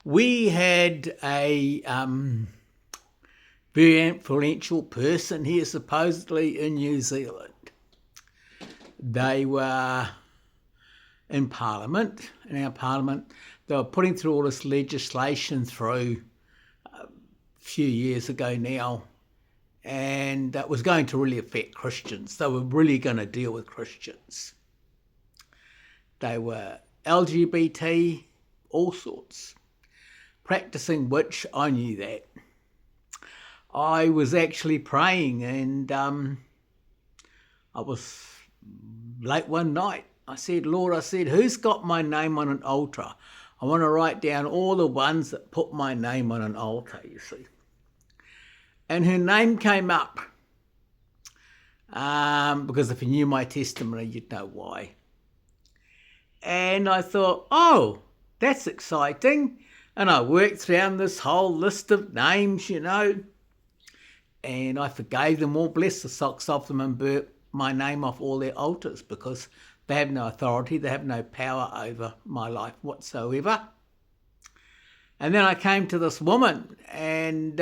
We had a very influential person here, supposedly in New Zealand. They were in Parliament, in our Parliament. They were putting through all this legislation through a few years ago now, and that was going to really affect Christians. They were really going to deal with Christians. They were LGBT, all sorts. Practicing which, I knew that. I was actually praying, and I was late one night. I said, Lord, who's got my name on an altar? I want to write down all the ones that put my name on an altar, you see. And her name came up, because if you knew my testimony, you'd know why. And I thought, oh, that's exciting. And I worked down this whole list of names, and I forgave them all, blessed the socks off them, and burnt my name off all their altars, because they have no authority, they have no power over my life whatsoever. And then I came to this woman, and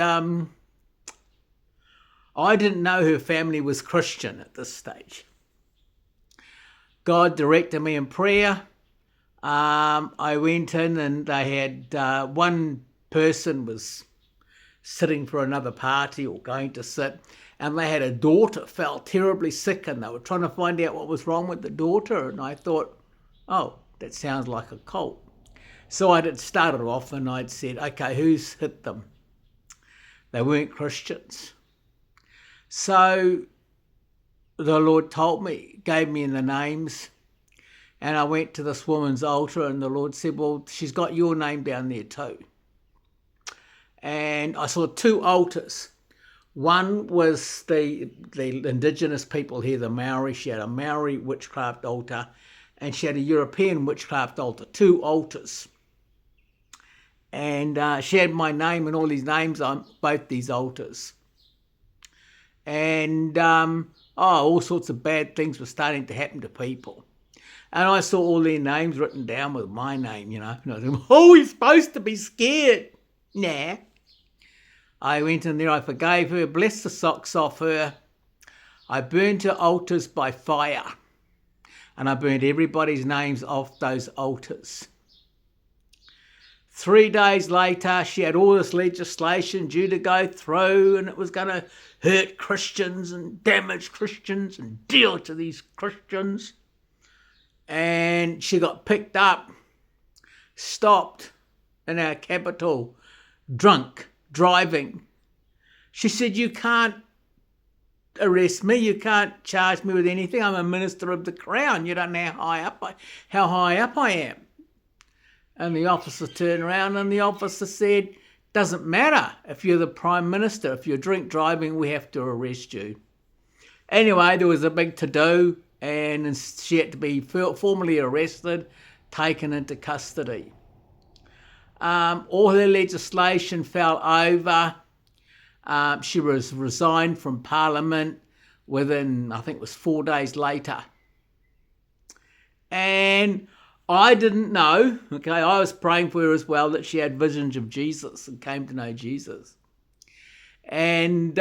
I didn't know her family was Christian at this stage. God directed me in prayer. I went in, and they had one person was sitting for another party or going to sit, and they had a daughter fell terribly sick, and they were trying to find out what was wrong with the daughter. And I thought, oh, that sounds like a cult. So I had started off, and I'd said, okay, who's hit them? They weren't Christians. So the Lord gave me the names. And I went to this woman's altar, and the Lord said, well, she's got your name down there too. And I saw two altars. One was the indigenous people here, the Maori. She had a Maori witchcraft altar, and she had a European witchcraft altar, two altars. And she had my name and all these names on both these altars. And all sorts of bad things were starting to happen to people. And I saw all their names written down with my name, And I said, oh, we're supposed to be scared. Nah. I went in there, I forgave her, blessed the socks off her. I burnt her altars by fire. And I burnt everybody's names off those altars. 3 days later, she had all this legislation due to go through, and it was going to hurt Christians and damage Christians and deal to these Christians. And she got picked up, stopped in our capital, drunk, driving. She said, you can't arrest me, you can't charge me with anything. I'm a minister of the crown. You don't know how high up I am. And the officer turned around, and the officer said, doesn't matter if you're the Prime Minister. If you're drink driving, we have to arrest you. Anyway, there was a big to-do, and she had to be formally arrested, taken into custody. All her legislation fell over. She was resigned from Parliament within, I think it was 4 days later. And I didn't know, I was praying for her as well, that she had visions of Jesus and came to know Jesus. And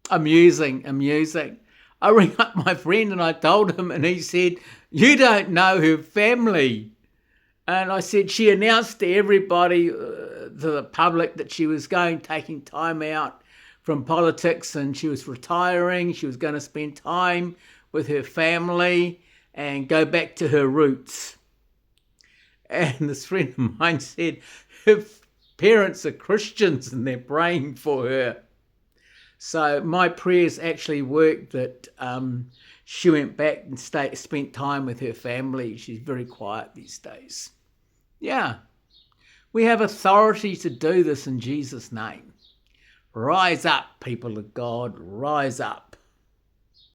amusing. I rang up my friend and I told him, and he said, you don't know her family. And I said, she announced to everybody, to the public, that she was taking time out from politics, and she was retiring. She was going to spend time with her family and go back to her roots. And this friend of mine said, her parents are Christians and they're praying for her. So my prayers actually worked, that she went back and spent time with her family. She's very quiet these days. Yeah, we have authority to do this in Jesus' name. Rise up, people of God, rise up.